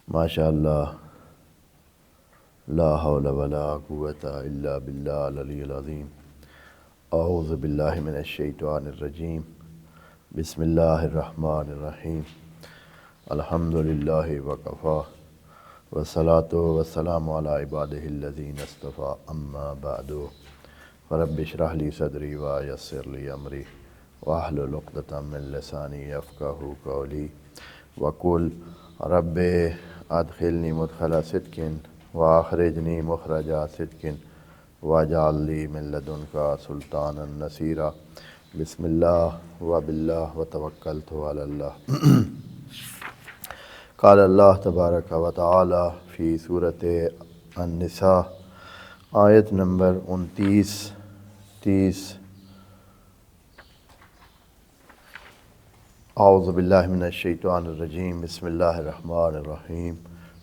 ماشاء اللہ لا حول ولا قوة الا باللہ العلی العظیم اعوذ باللہ من الشیطان الرجیم بسم اللہ الرحمن الرحیم الحمد للہ وکفی والصلاة والسلام علی عبادہ الذین اصطفی اما بعد رب اشرح لی صدری ویسر لی امری واحلل عقدۃ من لسانی یفقہوا قولی وقل رب ادخلنی مدخل صدق واخرجنی مخرج صدق واجعل لی من لدنک سلطانا نصیرا بسم اللہ وباللہ وتوکلت علی اللہ۔ قال اللہ تبارک و تعالی فی سورۃ النساء آیت نمبر 29-30۔ اعوذ باللہ من الشیطان الرجیم بسم اللہ الرحمن الرحیم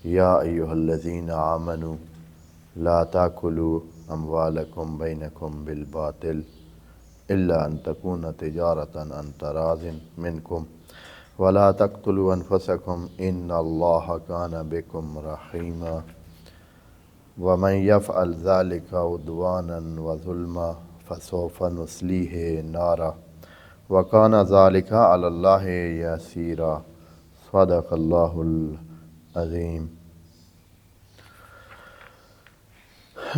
یا ایہا الذین آمنوا لا تاکلوا اموالکم بینکم بالباطل الا ان تکون تجارۃ عن تراض منکم ولا تقتلوا انفسکم ان اللہ کان بکم رحیما ومن یفعل ذلک عدوانا وظلما فسوف نصلیہ نارا وَكَانَ ذَلِكَ عَلَى اللَّهِ يَسِيرًا۔ صدق اللہ العظیم۔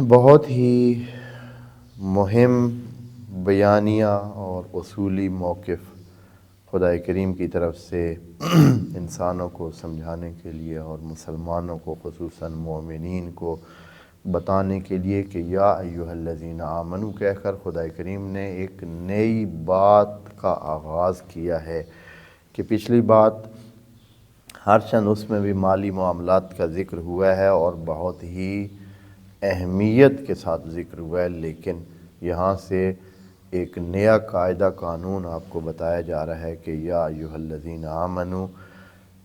بہت ہی مہم بیانیہ اور اصولی موقف خدا کریم کی طرف سے انسانوں کو سمجھانے کے لیے اور مسلمانوں کو خصوصاً مومنین کو بتانے کے لیے کہ یا ایھا الذین آمنوا کہہ کر خدا کریم نے ایک نئی بات کا آغاز کیا ہے کہ پچھلی بات ہر چند اس میں بھی مالی معاملات کا ذکر ہوا ہے اور بہت ہی اہمیت کے ساتھ ذکر ہوا ہے، لیکن یہاں سے ایک نیا قاعدہ قانون آپ کو بتایا جا رہا ہے کہ یا ایھا الذین آمنوا،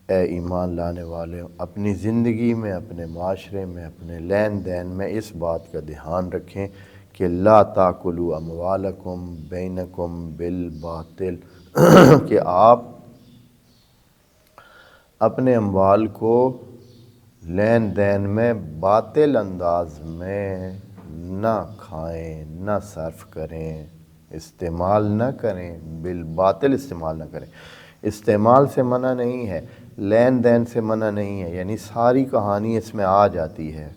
اے ایمان لانے والے، اپنی زندگی میں، اپنے معاشرے میں، اپنے لین دین میں اس بات کا دھیان رکھیں کہ لا تاکلوا اموالکم بینکم بالباطل، کہ آپ اپنے اموال کو لین دین میں باطل انداز میں نہ کھائیں، نہ صرف کریں، استعمال نہ کریں، بالباطل استعمال نہ کریں۔ استعمال سے منع نہیں ہے، لین دین سے منع نہیں ہے، یعنی ساری کہانی اس میں آ جاتی ہے۔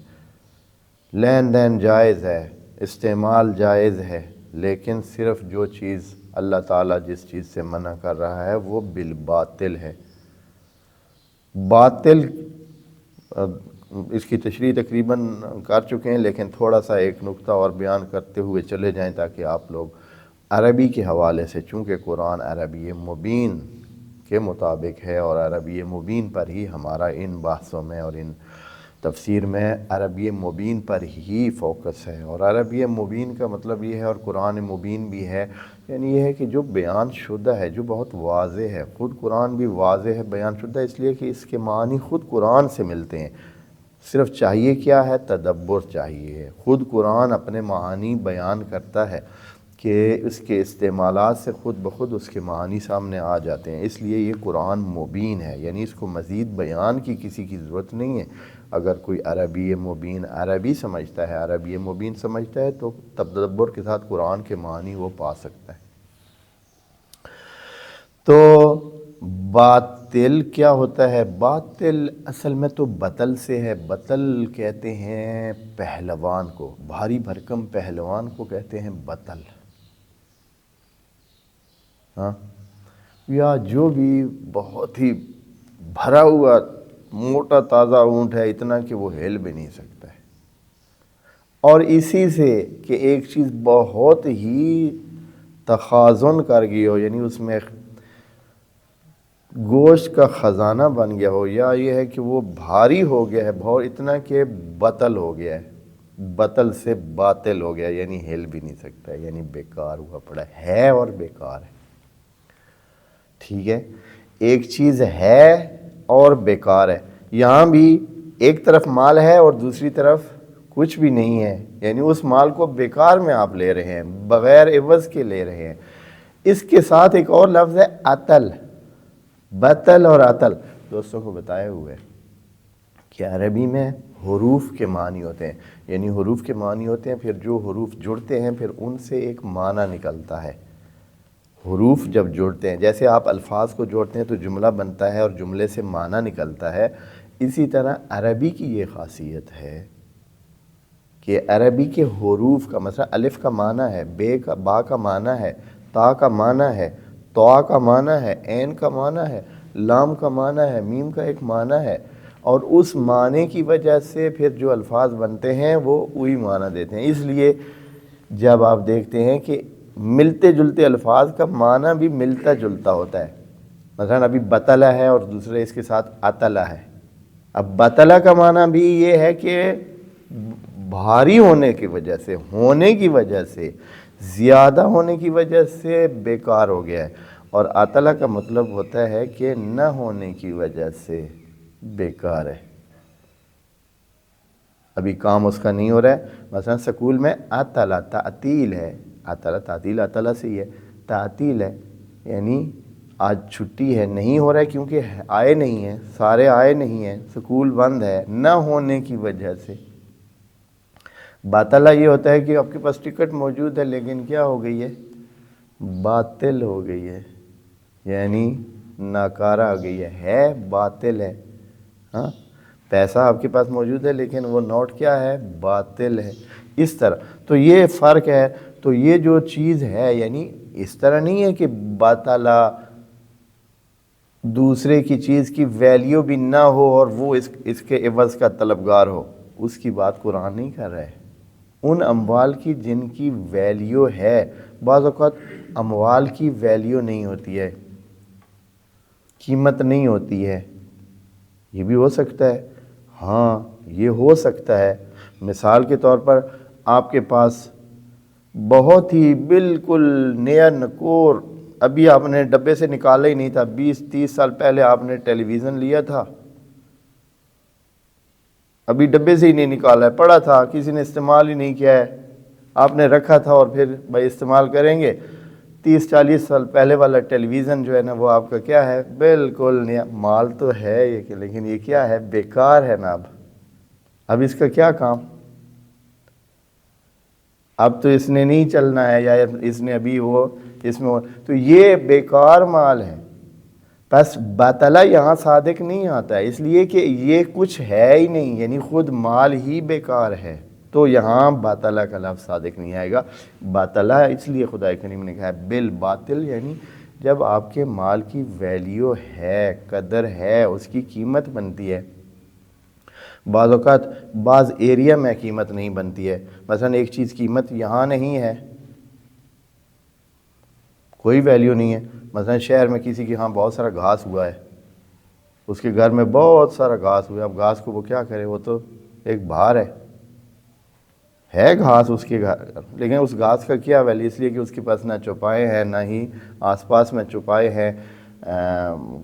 لین دین جائز ہے، استعمال جائز ہے، لیکن صرف جو چیز اللہ تعالیٰ جس چیز سے منع کر رہا ہے وہ بالباطل ہے۔ باطل اس کی تشریح تقریباً کر چکے ہیں، لیکن تھوڑا سا ایک نقطہ اور بیان کرتے ہوئے چلے جائیں تاکہ آپ لوگ عربی کے حوالے سے، چونکہ قرآن عربی مبین کے مطابق ہے اور عربی مبین پر ہی ہمارا ان بحثوں میں اور ان تفسیر میں عربی مبین پر ہی فوکس ہے، اور عربی مبین کا مطلب یہ ہے اور قرآن مبین بھی ہے، یعنی یہ ہے کہ جو بیان شدہ ہے، جو بہت واضح ہے۔ خود قرآن بھی واضح ہے، بیان شدہ، اس لیے کہ اس کے معنی خود قرآن سے ملتے ہیں۔ صرف چاہیے کیا ہے؟ تدبر چاہیے۔ خود قرآن اپنے معانی بیان کرتا ہے کہ اس کے استعمالات سے خود بخود اس کے معنی سامنے آ جاتے ہیں، اس لیے یہ قرآن مبین ہے، یعنی اس کو مزید بیان کی کسی کی ضرورت نہیں ہے۔ اگر کوئی عربی مبین عربی سمجھتا ہے، عربی مبین سمجھتا ہے تو تدبر کے ساتھ قرآن کے معنی وہ پا سکتا ہے۔ تو باطل کیا ہوتا ہے؟ باطل اصل میں تو بطل سے ہے۔ بطل کہتے ہیں پہلوان کو، بھاری بھرکم پہلوان کو کہتے ہیں بطل، ہاں، یا جو بھی بہت ہی بھرا ہوا موٹا تازہ اونٹ ہے، اتنا کہ وہ ہل بھی نہیں سکتا ہے۔ اور اسی سے کہ ایک چیز بہت ہی تخازن کر گئی ہو، یعنی اس میں گوشت کا خزانہ بن گیا ہو، یا یہ ہے کہ وہ بھاری ہو گیا ہے، بہت اتنا کہ بطل ہو گیا ہے، بطل سے باطل ہو گیا، یعنی ہل بھی نہیں سکتا ہے، یعنی بیکار ہوا پڑا ہے اور بیکار ہے۔ ٹھیک ہے، ایک چیز ہے اور بیکار ہے۔ یہاں بھی ایک طرف مال ہے اور دوسری طرف کچھ بھی نہیں ہے، یعنی اس مال کو بیکار میں آپ لے رہے ہیں، بغیر عوض کے لے رہے ہیں۔ اس کے ساتھ ایک اور لفظ ہے عطل، بطل اور عطل، دوستوں کو بتائے ہوئے کہ عربی میں حروف کے معنی ہوتے ہیں، یعنی حروف کے معنی ہوتے ہیں، پھر جو حروف جڑتے ہیں پھر ان سے ایک معنی نکلتا ہے۔ حروف جب جڑتے ہیں، جیسے آپ الفاظ کو جوڑتے ہیں تو جملہ بنتا ہے اور جملے سے معنی نکلتا ہے، اسی طرح عربی کی یہ خاصیت ہے کہ عربی کے حروف کا، مثلا الف کا معنی ہے، با کا معنی ہے، تا کا معنی ہے، طا کا معنی ہے، عین کا معنی ہے، لام کا معنی ہے، میم کا ایک معنی ہے، اور اس معنی کی وجہ سے پھر جو الفاظ بنتے ہیں وہ وہی معنی دیتے ہیں۔ اس لیے جب آپ دیکھتے ہیں کہ ملتے جلتے الفاظ کا معنی بھی ملتا جلتا ہوتا ہے، مثلا ابھی بطلہ ہے اور دوسرے اس کے ساتھ عطلہ ہے۔ اب بطلہ کا معنی بھی یہ ہے کہ بھاری ہونے کی وجہ سے، ہونے کی وجہ سے، زیادہ ہونے کی وجہ سے بیکار ہو گیا ہے، اور عطلہ کا مطلب ہوتا ہے کہ نہ ہونے کی وجہ سے بیکار ہے، ابھی کام اس کا نہیں ہو رہا ہے۔ مثلا سکول میں عطلہ تعطیل ہے، عطلہ تعطیل عطلہ سے ہی ہے، تعطیل ہے یعنی آج چھٹی ہے، نہیں ہو رہا ہے کیونکہ آئے نہیں ہیں، سارے آئے نہیں ہیں، سکول بند ہے، نہ ہونے کی وجہ سے۔ باطلہ یہ ہوتا ہے کہ آپ کے پاس ٹکٹ موجود ہے لیکن کیا ہو گئی ہے؟ باطل ہو گئی ہے، یعنی ناکارہ ہو گئی ہے باطل ہے۔ ہاں، پیسہ آپ کے پاس موجود ہے لیکن وہ نوٹ کیا ہے؟ باطل ہے۔ اس طرح تو یہ فرق ہے۔ تو یہ جو چیز ہے، یعنی اس طرح نہیں ہے کہ باطلہ دوسرے کی چیز کی ویلیو بھی نہ ہو اور وہ اس کے عوض کا طلبگار ہو، اس کی بات قرآن نہیں کر رہا ہے۔ ان اموال کی جن کی ویلیو ہے، بعض اوقات اموال کی ویلیو نہیں ہوتی ہے، قیمت نہیں ہوتی ہے، یہ بھی ہو سکتا ہے۔ ہاں، یہ ہو سکتا ہے۔ مثال کے طور پر آپ کے پاس بہت ہی بالکل نیا نکور، ابھی آپ نے ڈبے سے نکالا ہی نہیں تھا، 20-30 سال پہلے آپ نے ٹیلی ویژن لیا تھا، ابھی ڈبے سے ہی نہیں نکالا ہے، پڑا تھا، کسی نے استعمال ہی نہیں کیا ہے، آپ نے رکھا تھا اور پھر بھائی استعمال کریں گے۔ 30-40 سال پہلے والا ٹیلی ویژن جو ہے نا، وہ آپ کا کیا ہے؟ بالکل نیا مال تو ہے یہ، لیکن یہ کیا ہے؟ بیکار ہے نا۔ اب اس کا کیا کام؟ اب تو اس نے نہیں چلنا ہے، یا اس نے ابھی وہ اس میں تو یہ بیکار مال ہے۔ بس باطلہ یہاں صادق نہیں آتا ہے، اس لیے کہ یہ کچھ ہے ہی نہیں، یعنی خود مال ہی بیکار ہے، تو یہاں باطلہ کا لفظ صادق نہیں آئے گا۔ باطلہ اس لیے خدا کریم نے کہا ہے بالباطل، یعنی جب آپ کے مال کی ویلیو ہے، قدر ہے، اس کی قیمت بنتی ہے۔ بعض اوقات بعض ایریا میں قیمت نہیں بنتی ہے، مثلا ایک چیز قیمت یہاں نہیں ہے، کوئی ویلیو نہیں ہے، مثلا شہر میں کسی کے ہاں بہت سارا گھاس ہوا ہے، اس کے گھر میں بہت سارا گھاس ہوا ہے، اب گھاس کو وہ کیا کرے؟ وہ تو ایک بھار ہے گھاس اس کے گھر، لیکن اس گھاس کا کیا ویلیو؟ اس لیے کہ اس کے پاس نہ چوپائے ہیں، نہ ہی آس پاس میں چوپائے ہیں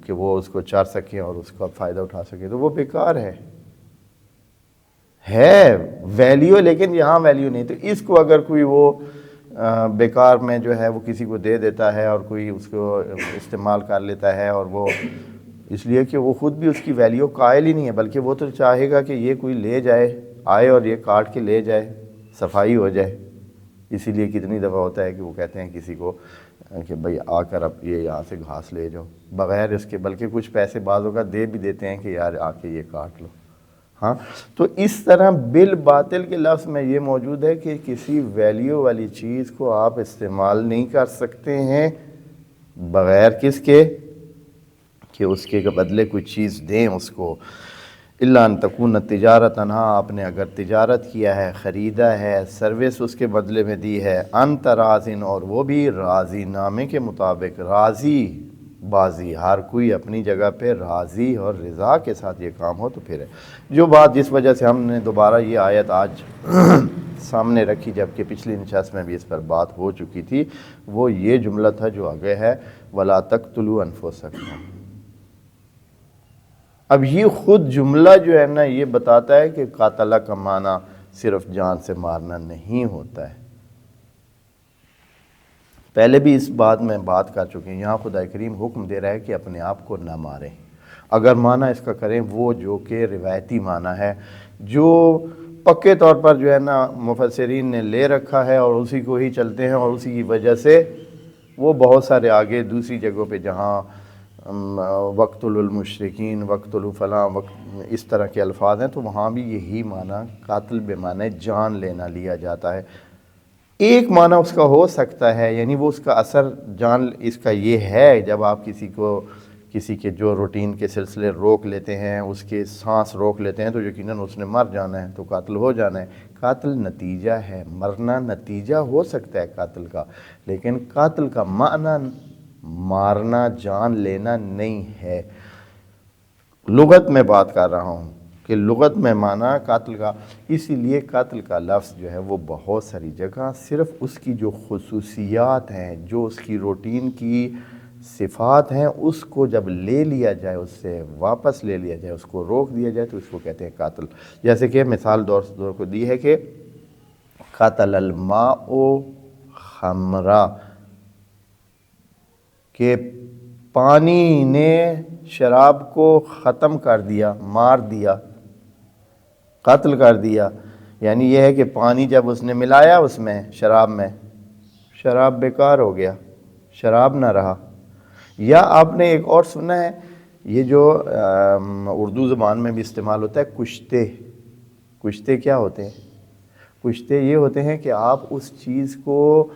کہ وہ اس کو چار سکیں اور اس کا فائدہ اٹھا سکیں، تو وہ بیکار ہے ویلیو، لیکن یہاں ویلیو نہیں۔ تو اس کو اگر کوئی وہ بیکار میں جو ہے وہ کسی کو دے دیتا ہے اور کوئی اس کو استعمال کر لیتا ہے، اور وہ اس لیے کہ وہ خود بھی اس کی ویلیو قائل ہی نہیں ہے، بلکہ وہ تو چاہے گا کہ یہ کوئی لے جائے، آئے اور یہ کاٹ کے لے جائے، صفائی ہو جائے۔ اسی لیے کتنی دفعہ ہوتا ہے کہ وہ کہتے ہیں کسی کو کہ بھئی آ کر اب یہ یہاں سے گھاس لے جاؤ، بغیر اس کے، بلکہ کچھ پیسے بعضوں کا دے بھی دیتے ہیں کہ یار آ کے یہ کاٹ لو۔ ہاں، تو اس طرح بالباطل کے لفظ میں یہ موجود ہے کہ کسی ویلیو والی چیز کو آپ استعمال نہیں کر سکتے ہیں بغیر کس کے؟ کہ اس کے بدلے کوئی چیز دیں اس کو۔ الا ان تکون تجارت، ہاں آپ نے اگر تجارت کیا ہے، خریدا ہے، سروس اس کے بدلے میں دی ہے، ان تراضٍ، اور وہ بھی راضی نامے کے مطابق، راضی بازی، ہر کوئی اپنی جگہ پہ راضی اور رضا کے ساتھ یہ کام ہو تو پھر ہے۔ جو بات جس وجہ سے ہم نے دوبارہ یہ آیت آج سامنے رکھی، جبکہ پچھلی نشست میں بھی اس پر بات ہو چکی تھی، وہ یہ جملہ تھا جو آگے ہے وَلَا تَقْتُلُوا أَنفُسَكُمْ۔ اب یہ خود جملہ جو ہے نا، یہ بتاتا ہے کہ قاتلہ کا معنی صرف جان سے مارنا نہیں ہوتا ہے۔ پہلے بھی اس بات میں بات کر چکے ہیں، یہاں خدا کریم حکم دے رہا ہے کہ اپنے آپ کو نہ ماریں، اگر معنی اس کا کریں وہ جو کہ روایتی معنی ہے، جو پکے طور پر جو ہے نا مفسرین نے لے رکھا ہے اور اسی کو ہی چلتے ہیں، اور اسی کی وجہ سے وہ بہت سارے آگے دوسری جگہوں پہ جہاں وقتل المشرکین، وقتل فلاں، اس طرح کے الفاظ ہیں، تو وہاں بھی یہی معنی قاتل بے معنی جان لینا لیا جاتا ہے۔ ایک معنی اس کا ہو سکتا ہے، یعنی وہ اس کا اثر جان اس کا یہ ہے، جب آپ کسی کے جو روٹین کے سلسلے روک لیتے ہیں، اس کے سانس روک لیتے ہیں، تو یقیناً اس نے مر جانا ہے، تو قاتل ہو جانا ہے۔ قاتل نتیجہ ہے، مرنا نتیجہ ہو سکتا ہے قاتل کا، لیکن قاتل کا معنی مارنا، جان لینا نہیں ہے۔ لغت میں بات کر رہا ہوں کہ لغت میں معنی قاتل کا، اسی لیے قاتل کا لفظ جو ہے وہ بہت ساری جگہ صرف اس کی جو خصوصیات ہیں، جو اس کی روٹین کی صفات ہیں، اس کو جب لے لیا جائے، اس سے واپس لے لیا جائے، اس کو روک دیا جائے، تو اس کو کہتے ہیں قاتل۔ جیسے کہ مثال دور کو دی ہے کہ قتل الماء خمرا، کہ پانی نے شراب کو ختم کر دیا، مار دیا، قتل کر دیا۔ یعنی یہ ہے کہ پانی جب اس نے ملایا اس میں شراب میں، شراب بیکار ہو گیا، شراب نہ رہا۔ یا آپ نے ایک اور سنا ہے، یہ جو اردو زبان میں بھی استعمال ہوتا ہے، کشتے۔ کشتے کیا ہوتے ہیں؟ کشتے یہ ہوتے ہیں کہ آپ اس چیز کو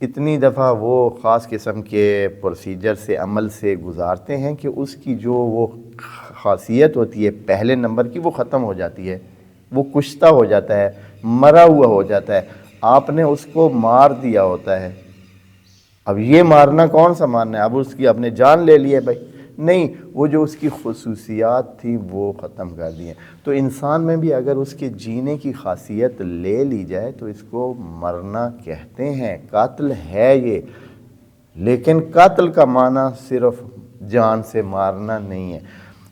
اتنی دفعہ وہ خاص قسم کے پروسیجر سے، عمل سے گزارتے ہیں کہ اس کی جو وہ خاصیت ہوتی ہے پہلے نمبر کی، وہ ختم ہو جاتی ہے، وہ کشتہ ہو جاتا ہے، مرا ہوا ہو جاتا ہے۔ آپ نے اس کو مار دیا ہوتا ہے۔ اب یہ مارنا کون سا مارنا ہے؟ اب اس کی اپنے جان لے لی ہے بھائی؟ نہیں، وہ جو اس کی خصوصیات تھی وہ ختم کر دی ہیں۔ تو انسان میں بھی اگر اس کے جینے کی خاصیت لے لی جائے تو اس کو مرنا کہتے ہیں، قاتل ہے یہ۔ لیکن قاتل کا معنی صرف جان سے مارنا نہیں ہے۔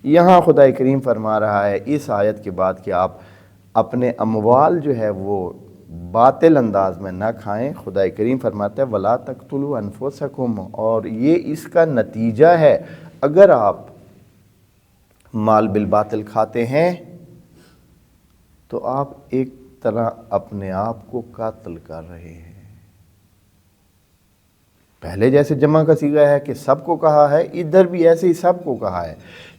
یہاں خدا کریم فرما رہا ہے اس آیت کے بعد کہ آپ اپنے اموال جو ہے وہ باطل انداز میں نہ کھائیں۔ خدا کریم فرماتا ہے وَلَا تَقْتُلُوا أَنفُسَكُمْ، اور یہ اس کا نتیجہ ہے۔ اگر آپ مال بالباطل کھاتے ہیں تو آپ ایک طرح اپنے آپ کو قاتل کر رہے ہیں۔ پہلے جیسے جمع کا صیغہ ہے کہ سب کو کہا ہے، ادھر بھی ایسے ہی سب کو کہا ہے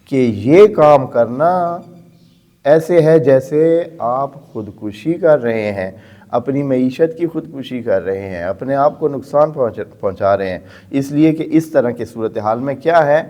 کہ یہ کام کرنا ایسے ہے جیسے آپ خودکشی کر رہے ہیں، اپنی معیشت کی خودکشی کر رہے ہیں، اپنے آپ کو نقصان پہنچا رہے ہیں۔ اس لیے کہ اس طرح کی صورتحال میں کیا ہے،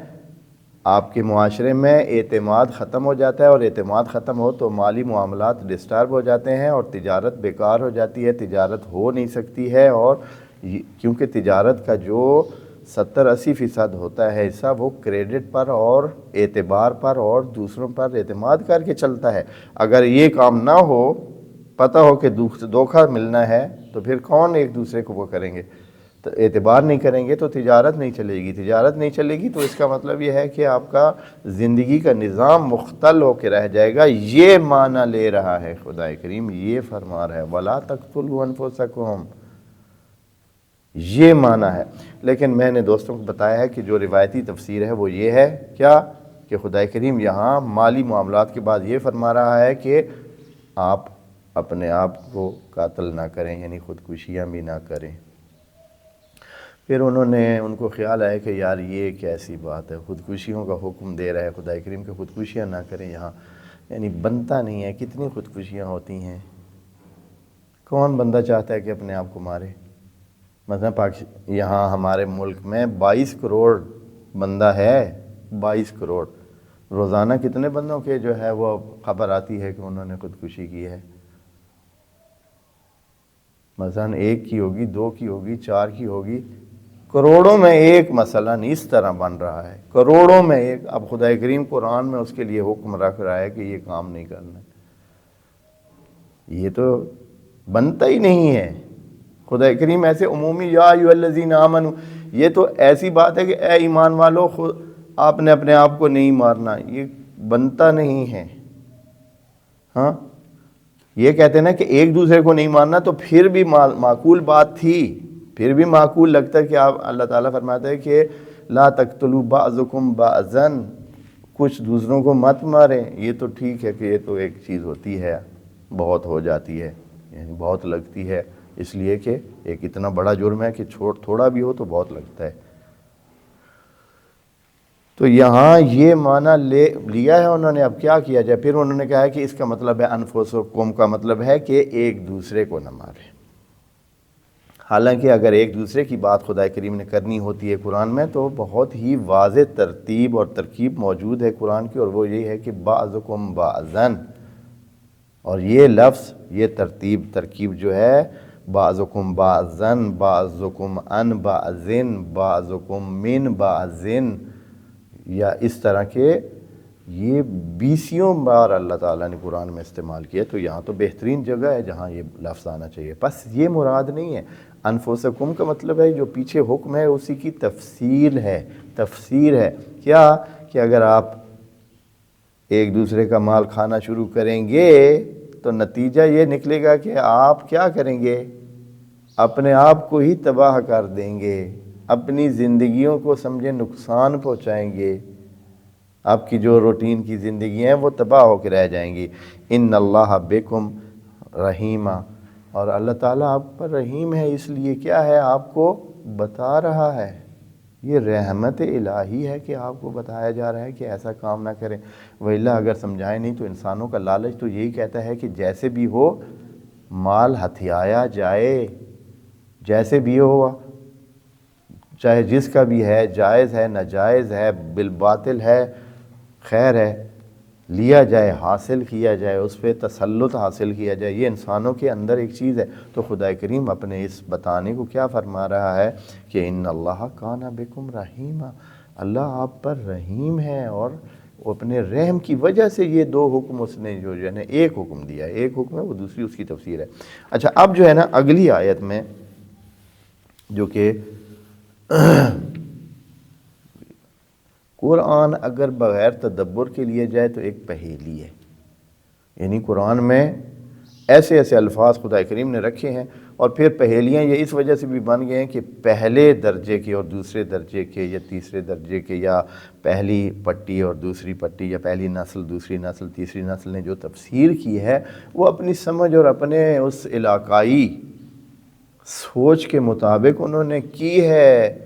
آپ کے معاشرے میں اعتماد ختم ہو جاتا ہے، اور اعتماد ختم ہو تو مالی معاملات ڈسٹرب ہو جاتے ہیں، اور تجارت بیکار ہو جاتی ہے، تجارت ہو نہیں سکتی ہے۔ اور کیونکہ تجارت کا جو 70-80% ہوتا ہے حصہ وہ کریڈٹ پر اور اعتبار پر اور دوسروں پر اعتماد کر کے چلتا ہے۔ اگر یہ کام نہ ہو، پتہ ہو کہ دھوکہ ملنا ہے، تو پھر کون ایک دوسرے کو وہ کریں گے؟ تو اعتبار نہیں کریں گے تو تجارت نہیں چلے گی، تجارت نہیں چلے گی تو اس کا مطلب یہ ہے کہ آپ کا زندگی کا نظام مختل ہو کے رہ جائے گا۔ یہ معنی لے رہا ہے خدا کریم، یہ فرما رہا ہے وَلَا تَقْتُلُوا أَنفُسَكُمْ، یہ معنی ہے۔ لیکن میں نے دوستوں کو بتایا ہے کہ جو روایتی تفسیر ہے وہ یہ ہے کیا کہ خدا کریم یہاں مالی معاملات کے بعد یہ فرما رہا ہے کہ آپ اپنے آپ کو قاتل نہ کریں، یعنی خودکشیاں بھی نہ کریں۔ پھر ان کو خیال آیا کہ یار یہ کیسی بات ہے، خودکشیوں کا حکم دے رہا ہے خدا کریم کہ خودکشیاں نہ کریں یہاں، یعنی بنتا نہیں ہے۔ کتنی خودکشیاں ہوتی ہیں، کون بندہ چاہتا ہے کہ اپنے آپ کو مارے؟ مثلا یہاں ہمارے ملک میں 22 کروڑ بندہ ہے، 22 کروڑ۔ روزانہ کتنے بندوں کے جو ہے وہ خبر آتی ہے کہ انہوں نے خودکشی کی ہے؟ مثلا 1 کی ہوگی، 2 کی ہوگی، 4 کی ہوگی، کروڑوں میں ایک مثلا اس طرح بن رہا ہے، کروڑوں میں ایک۔ اب خدا کریم قرآن میں اس کے لیے حکم رکھ رہا ہے کہ یہ کام نہیں کرنا ہے، یہ تو بنتا ہی نہیں ہے۔ خدا کریم ایسے عمومی یا ایھا الذین آمنوا، یہ تو ایسی بات ہے کہ اے ایمان والو آپ نے اپنے آپ کو نہیں مارنا، یہ بنتا نہیں ہے۔ ہاں یہ کہتے ہیں نا کہ ایک دوسرے کو نہیں مارنا، تو پھر بھی معقول بات تھی، پھر بھی معقول لگتا ہے کہ آپ اللہ تعالیٰ فرماتا ہے کہ لا تقتلوا بعضکم بعضا، کچھ دوسروں کو مت ماریں، یہ تو ٹھیک ہے کہ یہ تو ایک چیز ہوتی ہے، بہت ہو جاتی ہے، یعنی بہت لگتی ہے، اس لیے کہ ایک اتنا بڑا جرم ہے کہ تھوڑا بھی ہو تو بہت لگتا ہے۔ تو یہاں یہ معنی لیا ہے انہوں نے، اب کیا کیا جائے؟ پھر انہوں نے کہا کہ اس کا مطلب ہے انفسکم کا مطلب ہے کہ ایک دوسرے کو نہ مارے۔ حالانکہ اگر ایک دوسرے کی بات خدا کریم نے کرنی ہوتی ہے قرآن میں تو بہت ہی واضح ترتیب اور ترکیب موجود ہے قرآن کی، اور وہ یہی ہے کہ بعضکم بعضن، اور یہ لفظ، یہ ترکیب جو ہے بعضکم بعضن، بعضکم عن بعضن، بعضکم من بعضن، یا اس طرح کے یہ 20 بار اللہ تعالیٰ نے قرآن میں استعمال کیا، تو یہاں تو بہترین جگہ ہے جہاں یہ لفظ آنا چاہیے۔ بس یہ مراد نہیں ہے، انفسکم کا مطلب ہے جو پیچھے حکم ہے اسی کی تفصیل ہے کیا کہ اگر آپ ایک دوسرے کا مال کھانا شروع کریں گے تو نتیجہ یہ نکلے گا کہ آپ کیا کریں گے؟ اپنے آپ کو ہی تباہ کر دیں گے، اپنی زندگیوں کو سمجھے نقصان پہنچائیں گے، آپ کی جو روٹین کی زندگی ہیں وہ تباہ ہو کے رہ جائیں گی۔ ان اللہ بکم رحیمہ، اور اللہ تعالیٰ آپ پر رحیم ہے، اس لیے کیا ہے آپ کو بتا رہا ہے، یہ رحمت الہی ہے کہ آپ کو بتایا جا رہا ہے کہ ایسا کام نہ کریں، وإلا اگر سمجھائے نہیں تو انسانوں کا لالچ تو یہی کہتا ہے کہ جیسے بھی ہو مال ہتھیایا جائے، جیسے بھی ہو، چاہے جس کا بھی ہے، جائز ہے ناجائز ہے بالباطل ہے خیر ہے، لیا جائے، حاصل کیا جائے، اس پہ تسلط حاصل کیا جائے، یہ انسانوں کے اندر ایک چیز ہے۔ تو خدا کریم اپنے اس بتانے کو کیا فرما رہا ہے کہ ان اللہ کان بکم رحیمہ، اللہ آپ پر رحیم ہے، اور اپنے رحم کی وجہ سے یہ 2 حکم اس نے جو ہے نا ایک حکم دیا ہے، ایک حکم ہے وہ دوسری اس کی تفسیر ہے۔ اچھا اب جو ہے نا اگلی آیت میں جو کہ قرآن اگر بغیر تدبر کے لیے جائے تو ایک پہیلی ہے، یعنی قرآن میں ایسے ایسے الفاظ خدا کریم نے رکھے ہیں، اور پھر پہیلیاں یہ اس وجہ سے بھی بن گئے ہیں کہ پہلے درجے کے اور دوسرے درجے کے یا تیسرے درجے کے، یا پہلی پٹی اور دوسری پٹی، یا پہلی نسل دوسری نسل تیسری نسل نے جو تفسیر کی ہے وہ اپنی سمجھ اور اپنے اس علاقائی سوچ کے مطابق انہوں نے کی ہے۔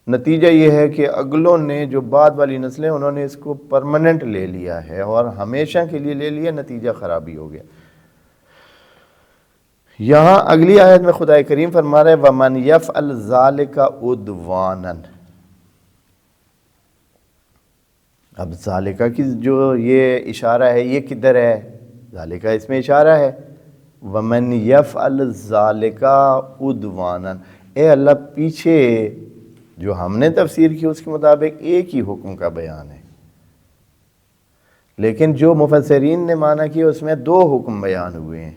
نتیجہ یہ ہے کہ اگلوں نے جو بعد والی نسلیں انہوں نے اس کو پرماننٹ لے لیا ہے اور ہمیشہ کے لیے لے لیا، نتیجہ خرابی ہو گیا۔ یہاں اگلی آیت میں خدا کریم فرما رہے وَمَنْ يَفْعَلْ ذَلِكَ عُدْوَانًا، اب ذالکہ کی جو یہ اشارہ ہے یہ کدھر ہے؟ ذالکہ اس میں اشارہ ہے وَمَنْ يَفْعَلْ ذَلِكَ عُدْوَانًا، اے اللہ پیچھے جو ہم نے تفسیر کی اس کے مطابق ایک ہی حکم کا بیان ہے، لیکن جو مفسرین نے معنی کیا اس میں 2 حکم بیان ہوئے ہیں۔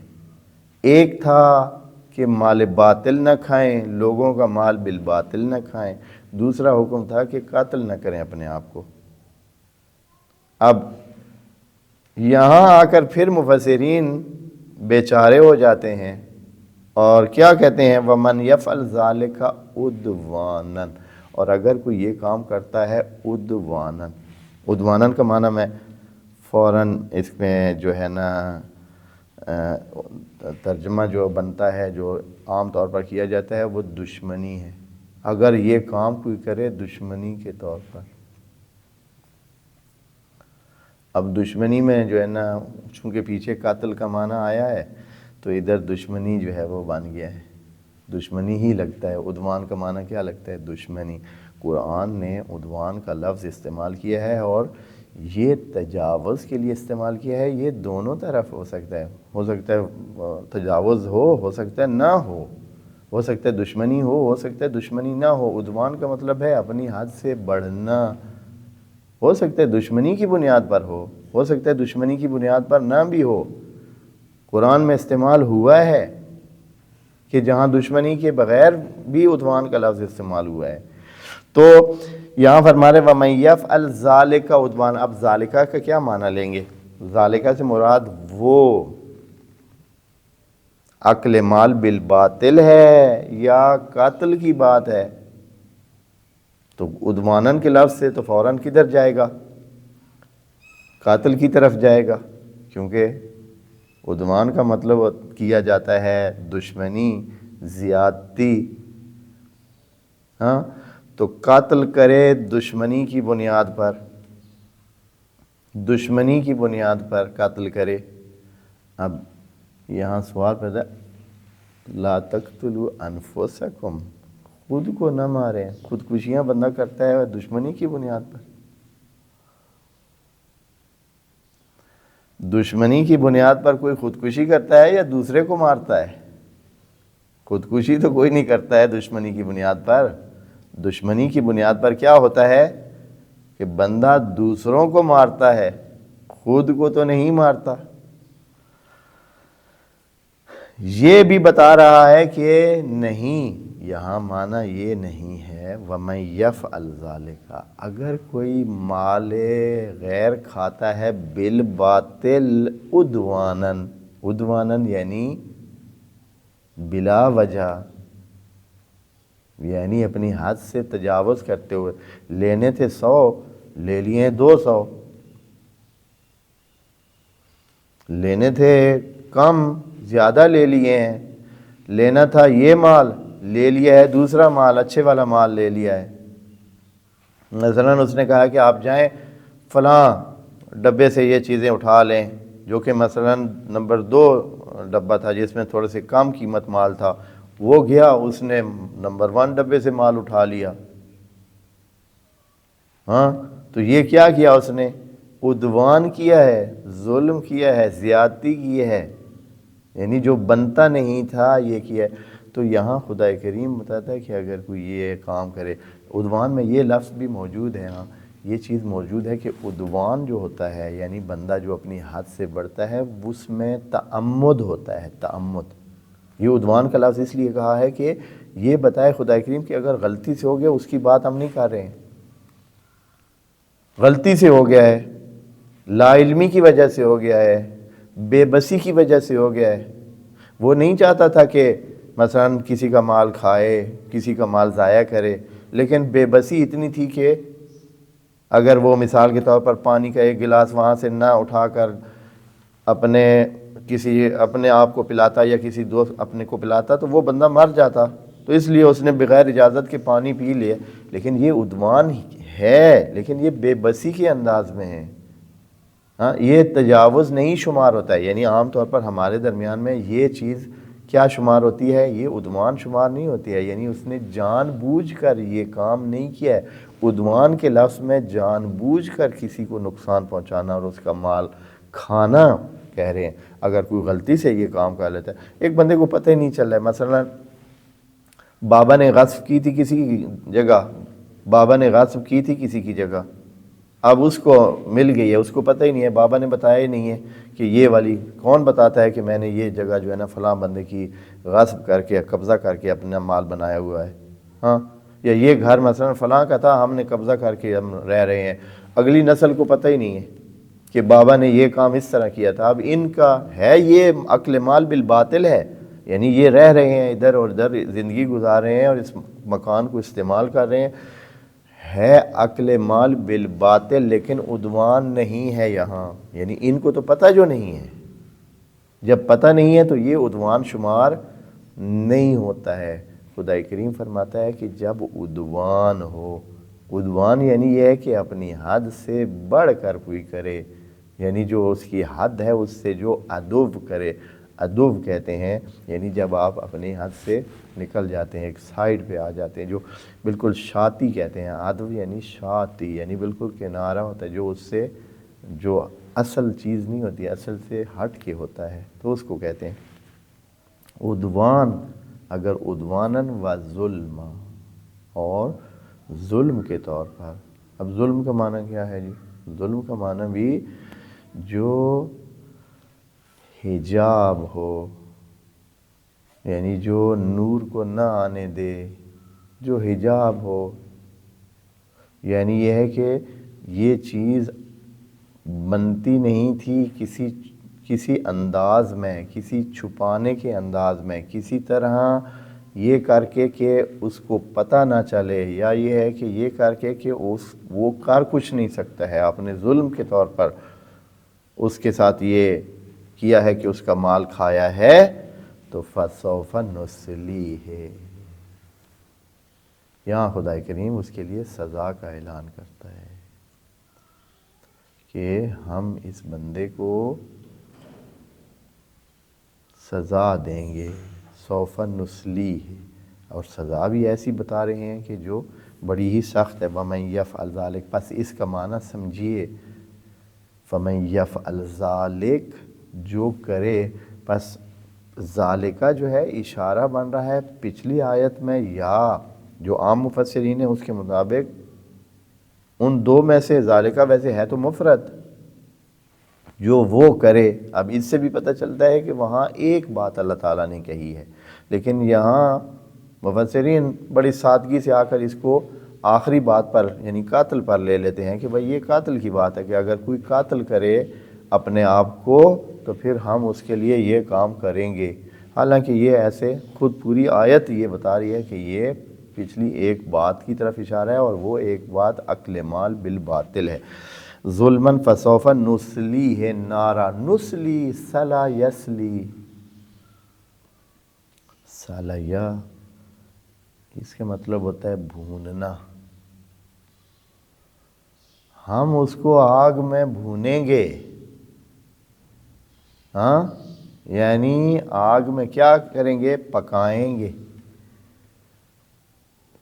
ایک تھا کہ مال باطل نہ کھائیں، لوگوں کا مال بالباطل نہ کھائیں، دوسرا حکم تھا کہ قتل نہ کریں اپنے آپ کو۔ اب یہاں آ کر پھر مفسرین بیچارے ہو جاتے ہیں اور کیا کہتے ہیں وَمَنْ يَفْعَلْ ذَلِكَ عُدْوَانًا، اور اگر کوئی یہ کام کرتا ہے عدوانًا، عدوانًا کا معنی میں فوراً اس میں جو ہے نا ترجمہ جو بنتا ہے جو عام طور پر کیا جاتا ہے وہ دشمنی ہے، اگر یہ کام کوئی کرے دشمنی کے طور پر۔ اب دشمنی میں جو ہے نا چونکہ پیچھے قاتل کا معنی آیا ہے تو ادھر دشمنی جو ہے وہ بن گیا ہے، دشمنی ہی لگتا ہے۔ عدوان کا معنی کیا لگتا ہے؟ دشمنی۔ قرآن نے عدوان کا لفظ استعمال کیا ہے اور یہ تجاوز کے لیے استعمال کیا ہے، یہ دونوں طرف ہو سکتا ہے تجاوز ہو سکتا ہے نہ ہو سکتا ہے دشمنی ہو سکتا ہے دشمنی نہ ہو۔ عدوان کا مطلب ہے اپنی حد سے بڑھنا، ہو سکتا ہے دشمنی کی بنیاد پر ہو سکتا ہے دشمنی کی بنیاد پر نہ بھی ہو۔ قرآن میں استعمال ہوا ہے کہ جہاں دشمنی کے بغیر بھی عدوان کا لفظ استعمال ہوا ہے۔ تو یہاں فرما رہے وَمَنْ يَفْعَلْ ذَلِكَ عُدْوَانًا، اب ذالکہ کا کیا معنی لیں گے؟ ذالکہ سے مراد وہ اکل مال بالباطل ہے یا قتل کی بات ہے؟ تو عدواناً کے لفظ سے تو فوراً کدھر جائے گا؟ قاتل کی طرف جائے گا، کیونکہ عدوان کا مطلب کیا جاتا ہے دشمنی، زیادتی، ہاں، تو قاتل کرے دشمنی کی بنیاد پر، دشمنی کی بنیاد پر قاتل کرے۔ اب یہاں سوال پیدا، لا تقتلوا انفسکم، خود کو نہ ماریں، خودکشیاں بندہ کرتا ہے دشمنی کی بنیاد پر۔ دشمنی کی بنیاد پر کوئی خودکشی کرتا ہے یا دوسرے کو مارتا ہے؟ خودکشی تو کوئی نہیں کرتا ہے دشمنی کی بنیاد پر۔ دشمنی کی بنیاد پر کیا ہوتا ہے کہ بندہ دوسروں کو مارتا ہے، خود کو تو نہیں مارتا۔ یہ بھی بتا رہا ہے کہ نہیں، یہاں معنی یہ نہیں ہے وَمَن يَفْعَلْ ذَلِكَ، اگر کوئی مال غیر کھاتا ہے بالباطل عدواناً، عدواناً یعنی بلا وجہ، یعنی اپنی حد سے تجاوز کرتے ہوئے، لینے تھے 100 لے لیے 200، لینے تھے کم زیادہ لے لیے ہیں، لینا تھا یہ مال لے لیا ہے دوسرا مال، اچھے والا مال لے لیا ہے۔ مثلاً اس نے کہا کہ آپ جائیں فلاں ڈبے سے یہ چیزیں اٹھا لیں، جو کہ مثلاً نمبر 2 ڈبہ تھا جس میں تھوڑے سے کم قیمت مال تھا، وہ گیا اس نے نمبر 1 ڈبے سے مال اٹھا لیا۔ ہاں، تو یہ کیا کیا اس نے؟ عدوان کیا ہے، ظلم کیا ہے، زیادتی کی ہے، یعنی جو بنتا نہیں تھا یہ کیا ہے۔ تو یہاں خدا کریم بتاتا ہے کہ اگر کوئی یہ کام کرے، عدوان میں یہ لفظ بھی موجود ہے، ہاں یہ چیز موجود ہے کہ عدوان جو ہوتا ہے یعنی بندہ جو اپنی حد سے بڑھتا ہے، اس میں تعمد ہوتا ہے، تعمد۔ یہ عدوان کا لفظ اس لیے کہا ہے کہ یہ بتائے خدا کریم کہ اگر غلطی سے ہو گیا، اس کی بات ہم نہیں کر رہے ہیں، غلطی سے ہو گیا ہے، لا علمی کی وجہ سے ہو گیا ہے، بے بسی کی وجہ سے ہو گیا ہے، وہ نہیں چاہتا تھا کہ مثلا کسی کا مال کھائے، کسی کا مال ضائع کرے، لیکن بے بسی اتنی تھی کہ اگر وہ مثال کے طور پر پانی کا ایک گلاس وہاں سے نہ اٹھا کر اپنے آپ کو پلاتا یا کسی دوست اپنے کو پلاتا تو وہ بندہ مر جاتا، تو اس لیے اس نے بغیر اجازت کے پانی پی لیا۔ لیکن یہ عدوان ہے، لیکن یہ بے بسی کے انداز میں ہے، ہاں یہ تجاوز نہیں شمار ہوتا ہے۔ یعنی عام طور پر ہمارے درمیان میں یہ چیز کیا شمار ہوتی ہے؟ یہ عدوان شمار نہیں ہوتی ہے، یعنی اس نے جان بوجھ کر یہ کام نہیں کیا ہے۔ عدوان کے لفظ میں جان بوجھ کر کسی کو نقصان پہنچانا اور اس کا مال کھانا کہہ رہے ہیں۔ اگر کوئی غلطی سے یہ کام کر لیتا ہے، ایک بندے کو پتہ ہی نہیں چل رہا ہے، مثلا بابا نے غصب کی تھی کسی کی جگہ، بابا نے غصب کی تھی کسی کی جگہ، اب اس کو مل گئی ہے، اس کو پتہ ہی نہیں ہے، بابا نے بتایا ہی نہیں ہے کہ یہ والی، کون بتاتا ہے کہ میں نے یہ جگہ جو ہے نا فلاں بندے کی غصب کر کے قبضہ کر کے اپنا مال بنایا ہوا ہے، ہاں، یا یہ گھر مثلا فلاں کا تھا، ہم نے قبضہ کر کے ہم رہ رہے ہیں، اگلی نسل کو پتہ ہی نہیں ہے کہ بابا نے یہ کام اس طرح کیا تھا۔ اب ان کا ہے یہ اکل مال بالباطل ہے، یعنی یہ رہ رہے ہیں ادھر اور ادھر زندگی گزار رہے ہیں اور اس مکان کو استعمال کر رہے ہیں، ہے اکل مال بالباطل، لیکن عدوان نہیں ہے یہاں، یعنی ان کو تو پتہ جو نہیں ہے، جب پتہ نہیں ہے تو یہ عدوان شمار نہیں ہوتا ہے۔ خدا کریم فرماتا ہے کہ جب عدوان ہو، عدوان یعنی یہ ہے کہ اپنی حد سے بڑھ کر کوئی کرے، یعنی جو اس کی حد ہے اس سے جو عدو کرے، عدو کہتے ہیں یعنی جب آپ اپنی حد سے نکل جاتے ہیں، ایک سائیڈ پہ آ جاتے ہیں، جو بالکل شاتی کہتے ہیں، عدو یعنی شاتی، یعنی بالکل کنارہ ہوتا ہے، جو اس سے جو اصل چیز نہیں ہوتی، اصل سے ہٹ کے ہوتا ہے، تو اس کو کہتے ہیں عدوان۔ اگر عدواناً و ظلم، اور ظلم کے طور پر، اب ظلم کا معنی کیا ہے جی؟ ظلم کا معنی بھی جو حجاب ہو، یعنی جو نور کو نہ آنے دے، جو حجاب ہو، یعنی یہ ہے کہ یہ چیز بنتی نہیں تھی کسی انداز میں، کسی چھپانے کے انداز میں، کسی طرح یہ کر کے کہ اس کو پتہ نہ چلے، یا یہ ہے کہ یہ کر کے کہ وہ کر کچھ نہیں سکتا ہے، اپنے ظلم کے طور پر اس کے ساتھ یہ کیا ہے کہ اس کا مال کھایا ہے تو فسوف نصلیہ، یہاں خدا کریم اس کے لیے سزا کا اعلان کرتا ہے کہ ہم اس بندے کو سزا دیں گے، سوف نصلیہ، اور سزا بھی ایسی بتا رہے ہیں کہ جو بڑی ہی سخت ہے۔ وَمَن يَفْعَلْ ذَلِكَ، پس اس کا معنی سمجھیے، فَمَن يَفْعَلْ ذَلِكَ، جو کرے، پس ذالکہ جو ہے اشارہ بن رہا ہے پچھلی آیت میں، یا جو عام مفسرین ہیں اس کے مطابق ان دو میں سے ذالکہ ویسے ہے تو مفرد، جو وہ کرے۔ اب اس سے بھی پتہ چلتا ہے کہ وہاں ایک بات اللہ تعالیٰ نے کہی ہے، لیکن یہاں مفسرین بڑی سادگی سے آ کر اس کو آخری بات پر یعنی قاتل پر لے لیتے ہیں کہ بھئی یہ قاتل کی بات ہے کہ اگر کوئی قاتل کرے اپنے آپ کو تو پھر ہم اس کے لیے یہ کام کریں گے، حالانکہ یہ ایسے خود پوری آیت یہ بتا رہی ہے کہ یہ پچھلی ایک بات کی طرف اشارہ ہے، اور وہ ایک بات اکل مال بالباطل ہے۔ ظلمن فسوف نصلیہ نارا، نصلی سلا یسلی، سلیا اس کا مطلب ہوتا ہے بھوننا، ہم اس کو آگ میں بھونیں گے، ہاں یعنی آگ میں کیا کریں گے، پکائیں گے۔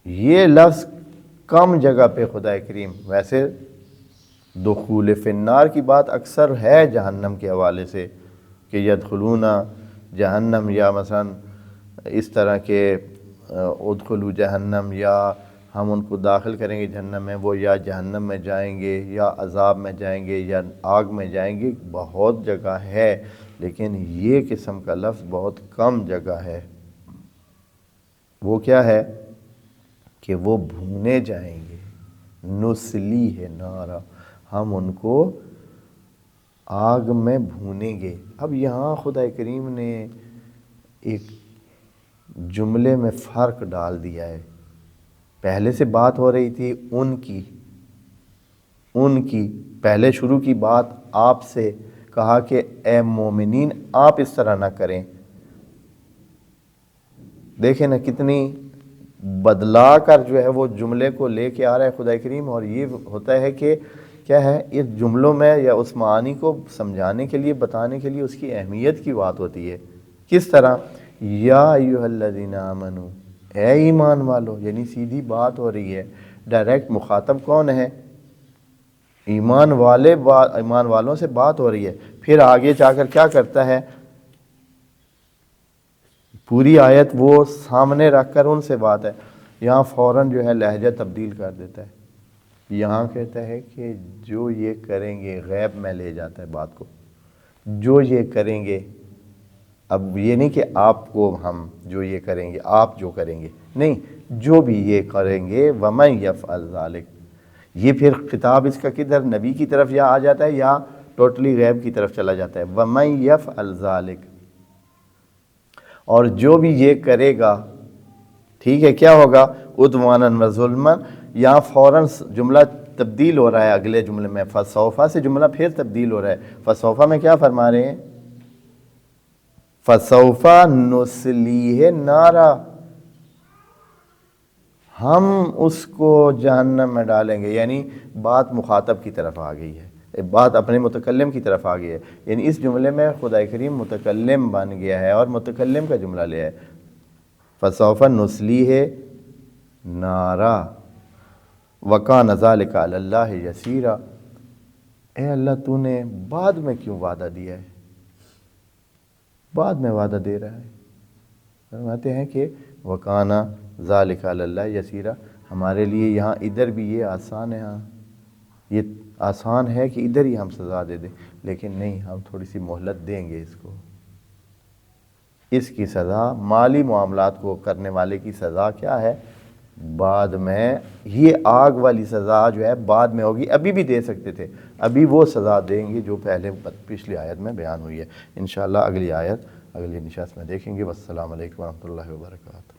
یہ لفظ کم جگہ پہ خدا کریم، ویسے دخول فی النار کی بات اکثر ہے جہنم کے حوالے سے کہ یدخلون جہنم، یا مثلا اس طرح کے ادخلوا جہنم، یا ہم ان کو داخل کریں گے جہنم میں، وہ یا جہنم میں جائیں گے یا عذاب میں جائیں گے یا آگ میں جائیں گے، بہت جگہ ہے، لیکن یہ قسم کا لفظ بہت کم جگہ ہے۔ وہ کیا ہے کہ وہ بھونے جائیں گے، نصلیہ نارا، ہم ان کو آگ میں بھونیں گے۔ اب یہاں خدا کریم نے ایک جملے میں فرق ڈال دیا ہے، پہلے سے بات ہو رہی تھی ان کی پہلے شروع کی بات آپ سے، کہا کہ اے مومنین آپ اس طرح نہ کریں، دیکھیں نا کتنی بدلا کر جو ہے وہ جملے کو لے کے آ رہا ہے خدا کریم، اور یہ ہوتا ہے کہ کیا ہے اس جملوں میں یا اس معانی کو سمجھانے کے لیے، بتانے کے لیے اس کی اہمیت کی بات ہوتی ہے۔ کس طرح، یا ایھا الذین آمنو، اے ایمان والو، یعنی سیدھی بات ہو رہی ہے، ڈائریکٹ مخاطب کون ہے، ایمان والوں سے بات ہو رہی ہے۔ پھر آگے جا کر کیا کرتا ہے، پوری آیت وہ سامنے رکھ کر ان سے بات ہے، یہاں فوراً جو ہے لہجہ تبدیل کر دیتا ہے، یہاں کہتا ہے کہ جو یہ کریں گے، غیب میں لے جاتا ہے بات کو، جو یہ کریں گے، اب یہ نہیں کہ آپ کو ہم جو یہ کریں گے، آپ جو کریں گے، نہیں، جو بھی یہ کریں گے، وَمَن يَفْعَلْ ذَلِكَ، یہ پھر خطاب اس کا کدھر نبی کی طرف یا آ جاتا ہے یا ٹوٹلی غیب کی طرف چلا جاتا ہے، وَمَن يَفْعَلْ ذَلِكَ، اور جو بھی یہ کرے گا، ٹھیک ہے، کیا ہوگا، عدواناً وظلماً، یہاں فوراً جملہ تبدیل ہو رہا ہے اگلے جملے میں، فسوفا سے جملہ پھر تبدیل ہو رہا ہے۔ فسوفا میں کیا فرما رہے ہیں، فسوفا نصلیہ نارا، ہم اس کو جہنم میں ڈالیں گے، یعنی بات مخاطب کی طرف آ گئی ہے، بات اپنے متکلم کی طرف آ گئی ہے، یعنی اس جملے میں خدا کریم متکلم بن گیا ہے اور متکلم کا جملہ لیا ہے۔ فسوف نصلیہ نارا وکان ذلک علی اللہ یسیرا، اے اللہ تو نے بعد میں کیوں وعدہ دیا ہے، بعد میں وعدہ دے رہا ہے، فرماتے ہیں کہ وکان ذلک علی اللہ یسیرا، ہمارے لیے یہاں ادھر بھی یہ آسان ہے، ہاں یہ آسان ہے کہ ادھر ہی ہم سزا دے دیں، لیکن نہیں، ہم تھوڑی سی مہلت دیں گے اس کو، اس کی سزا مالی معاملات کو کرنے والے کی سزا کیا ہے، بعد میں، یہ آگ والی سزا جو ہے بعد میں ہوگی، ابھی بھی دے سکتے تھے، ابھی وہ سزا دیں گے جو پہلے پچھلی آیت میں بیان ہوئی ہے۔ انشاءاللہ اگلی آیت اگلی نشست میں دیکھیں گے۔ والسلام علیکم ورحمۃ اللہ وبرکاتہ۔